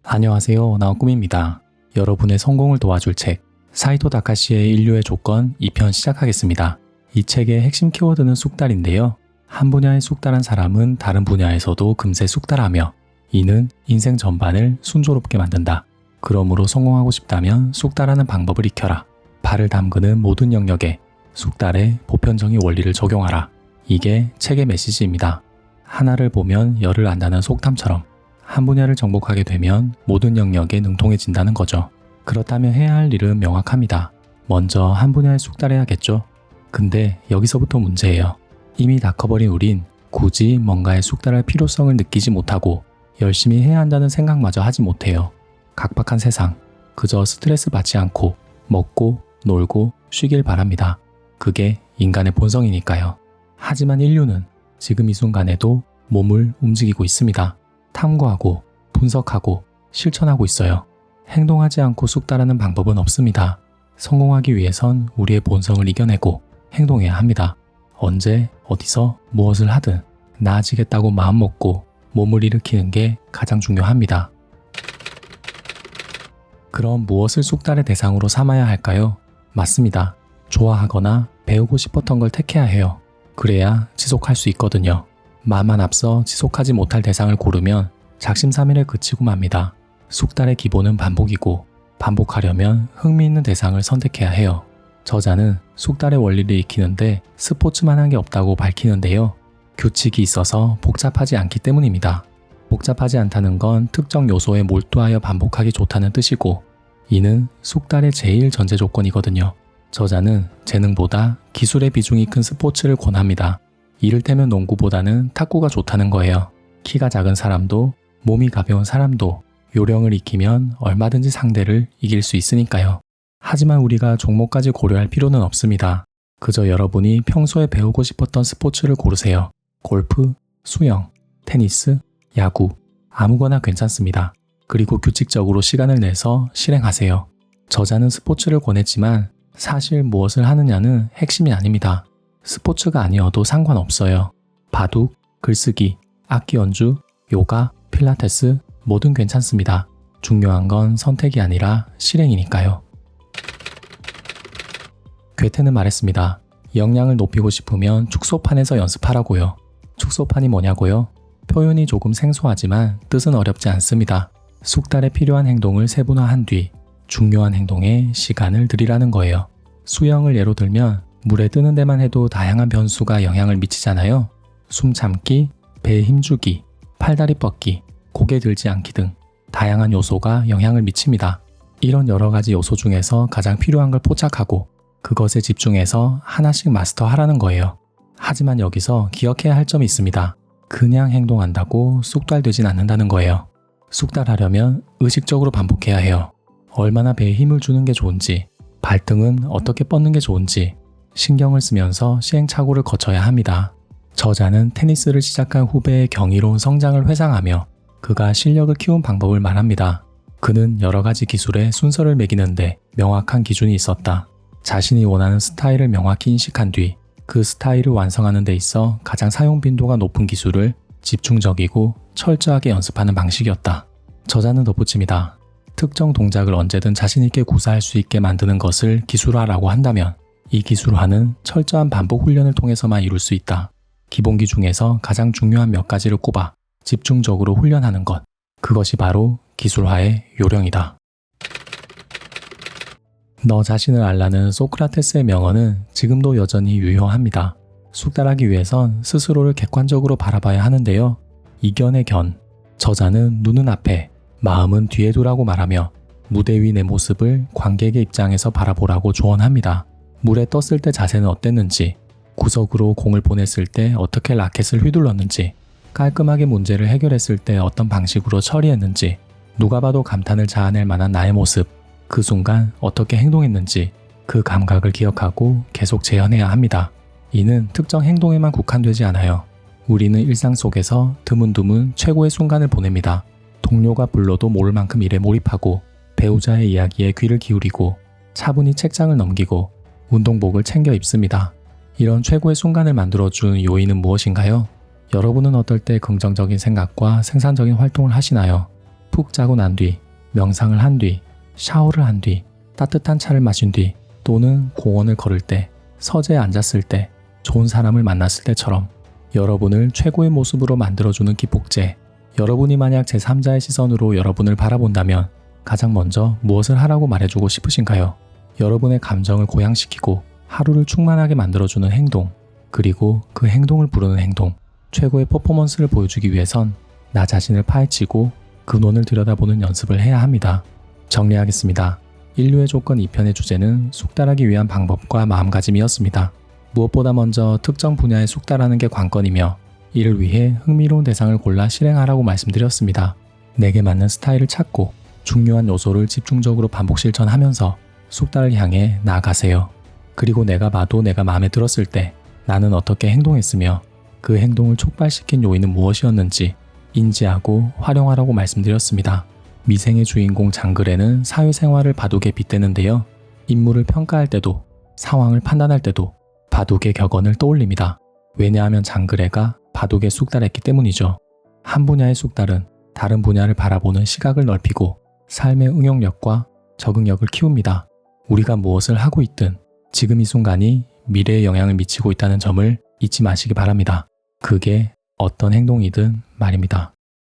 안녕하세요. 나오꿈입니다. 여러분의 성공을 도와줄 책 사이토 다카시의 인류의 조건 2편 시작하겠습니다. 이 책의 핵심 키워드는 쑥달인데요. 한 분야에 쑥달한 사람은 다른 분야에서도 금세 쑥달하며 이는 인생 전반을 순조롭게 만든다. 그러므로 성공하고 싶다면 쑥달하는 방법을 익혀라. 발을 담그는 모든 영역에 쑥달의 보편적인 원리를 적용하라. 이게 책의 메시지입니다. 하나를 보면 열을 안다는 속담처럼 한 분야를 정복하게 되면 모든 영역에 능통해진다는 거죠. 그렇다면 해야 할 일은 명확합니다. 먼저 한 분야에 쑥달해야겠죠. 근데 여기서부터 문제예요. 이미 다 커버린 우린 굳이 뭔가에 쑥달할 필요성을 느끼지 못하고 열심히 해야 한다는 생각마저 하지 못해요. 각박한 세상, 그저 스트레스 받지 않고 먹고 놀고 쉬길 바랍니다. 그게 인간의 본성이니까요. 하지만 인류는 지금 이 순간에도 몸을 움직이고 있습니다. 탐구하고 분석하고 실천하고 있어요. 행동하지 않고 쑥달하는 방법은 없습니다. 성공하기 위해선 우리의 본성을 이겨내고 행동해야 합니다. 언제 어디서 무엇을 하든 나아지겠다고 마음먹고 몸을 일으키는 게 가장 중요합니다. 그럼 무엇을 쑥달의 대상으로 삼아야 할까요? 맞습니다. 좋아하거나 배우고 싶었던 걸 택해야 해요. 그래야 지속할 수 있거든요. 마만 앞서 지속하지 못할 대상을 고르면 작심삼일에 그치고 맙니다. 쑥달의 기본은 반복이고 반복하려면 흥미있는 대상을 선택해야 해요. 저자는 쑥달의 원리를 익히는데 스포츠만한 게 없다고 밝히는데요. 규칙이 있어서 복잡하지 않기 때문입니다. 복잡하지 않다는 건 특정 요소에 몰두하여 반복하기 좋다는 뜻이고 이는 쑥달의 제일 전제 조건이거든요. 저자는 재능보다 기술의 비중이 큰 스포츠를 권합니다. 이를테면 농구보다는 탁구가 좋다는 거예요. 키가 작은 사람도 몸이 가벼운 사람도 요령을 익히면 얼마든지 상대를 이길 수 있으니까요. 하지만 우리가 종목까지 고려할 필요는 없습니다. 그저 여러분이 평소에 배우고 싶었던 스포츠를 고르세요. 골프, 수영, 테니스, 야구, 아무거나 괜찮습니다. 그리고 규칙적으로 시간을 내서 실행하세요. 저자는 스포츠를 권했지만 사실 무엇을 하느냐는 핵심이 아닙니다. 스포츠가 아니어도 상관없어요. 바둑, 글쓰기, 악기 연주, 요가, 필라테스 뭐든 괜찮습니다. 중요한 건 선택이 아니라 실행이니까요. 괴테는 말했습니다. 역량을 높이고 싶으면 축소판에서 연습하라고요. 축소판이 뭐냐고요? 표현이 조금 생소하지만 뜻은 어렵지 않습니다. 쑥달에 필요한 행동을 세분화한 뒤 중요한 행동에 시간을 들이라는 거예요. 수영을 예로 들면 물에 뜨는 데만 해도 다양한 변수가 영향을 미치잖아요. 숨 참기, 배에 힘주기, 팔다리 뻗기, 고개 들지 않기 등 다양한 요소가 영향을 미칩니다. 이런 여러 가지 요소 중에서 가장 필요한 걸 포착하고 그것에 집중해서 하나씩 마스터하라는 거예요. 하지만 여기서 기억해야 할 점이 있습니다. 그냥 행동한다고 쑥달되진 않는다는 거예요. 쑥달하려면 의식적으로 반복해야 해요. 얼마나 배에 힘을 주는 게 좋은지, 발등은 어떻게 뻗는 게 좋은지 신경을 쓰면서 시행착오를 거쳐야 합니다. 저자는 테니스를 시작한 후배의 경이로운 성장을 회상하며 그가 실력을 키운 방법을 말합니다. 그는 여러 가지 기술에 순서를 매기는데 명확한 기준이 있었다. 자신이 원하는 스타일을 명확히 인식한 뒤 그 스타일을 완성하는 데 있어 가장 사용 빈도가 높은 기술을 집중적이고 철저하게 연습하는 방식이었다. 저자는 덧붙입니다. 특정 동작을 언제든 자신있게 구사할 수 있게 만드는 것을 기술화라고 한다면 이 기술화는 철저한 반복 훈련을 통해서만 이룰 수 있다. 기본기 중에서 가장 중요한 몇 가지를 꼽아 집중적으로 훈련하는 것. 그것이 바로 기술화의 요령이다. 너 자신을 알라는 소크라테스의 명언은 지금도 여전히 유효합니다. 쑥달하기 위해선 스스로를 객관적으로 바라봐야 하는데요. 이견의 견. 저자는 눈은 앞에, 마음은 뒤에 두라고 말하며 무대 위 내 모습을 관객의 입장에서 바라보라고 조언합니다. 물에 떴을 때 자세는 어땠는지, 구석으로 공을 보냈을 때 어떻게 라켓을 휘둘렀는지, 깔끔하게 문제를 해결했을 때 어떤 방식으로 처리했는지, 누가 봐도 감탄을 자아낼 만한 나의 모습, 그 순간 어떻게 행동했는지 그 감각을 기억하고 계속 재현해야 합니다. 이는 특정 행동에만 국한되지 않아요. 우리는 일상 속에서 드문드문 최고의 순간을 보냅니다. 동료가 불러도 모를 만큼 일에 몰입하고 배우자의 이야기에 귀를 기울이고 차분히 책장을 넘기고 운동복을 챙겨 입습니다. 이런 최고의 순간을 만들어준 요인은 무엇인가요? 여러분은 어떨 때 긍정적인 생각과 생산적인 활동을 하시나요? 푹 자고 난 뒤, 명상을 한 뒤, 샤워를 한 뒤, 따뜻한 차를 마신 뒤, 또는 공원을 걸을 때, 서재에 앉았을 때, 좋은 사람을 만났을 때처럼 여러분을 최고의 모습으로 만들어주는 기폭제. 여러분이 만약 제3자의 시선으로 여러분을 바라본다면 가장 먼저 무엇을 하라고 말해주고 싶으신가요? 여러분의 감정을 고양시키고 하루를 충만하게 만들어주는 행동, 그리고 그 행동을 부르는 행동. 최고의 퍼포먼스를 보여주기 위해선 나 자신을 파헤치고 근원을 들여다보는 연습을 해야 합니다. 정리하겠습니다. 인류의 조건 2편의 주제는 숙달하기 위한 방법과 마음가짐이었습니다. 무엇보다 먼저 특정 분야에 숙달하는 게 관건이며 이를 위해 흥미로운 대상을 골라 실행하라고 말씀드렸습니다. 내게 맞는 스타일을 찾고 중요한 요소를 집중적으로 반복 실천하면서 숙달을 향해 나아가세요. 그리고 내가 봐도 내가 마음에 들었을 때 나는 어떻게 행동했으며 그 행동을 촉발시킨 요인은 무엇이었는지 인지하고 활용하라고 말씀드렸습니다. 미생의 주인공 장글에는 사회생활을 바둑에 빗대는데요. 인물을 평가할 때도 상황을 판단할 때도 바둑의 격언을 떠올립니다. 왜냐하면 장글애가 바둑에 숙달했기 때문이죠. 한 분야의 숙달은 다른 분야를 바라보는 시각을 넓히고 삶의 응용력과 적응력을 키웁니다. 우리가 무엇을 하고 있든 지금 이 순간이 미래에 영향을 미치고 있다는 점을 잊지 마시기 바랍니다. 그게 어떤 행동이든 말입니다.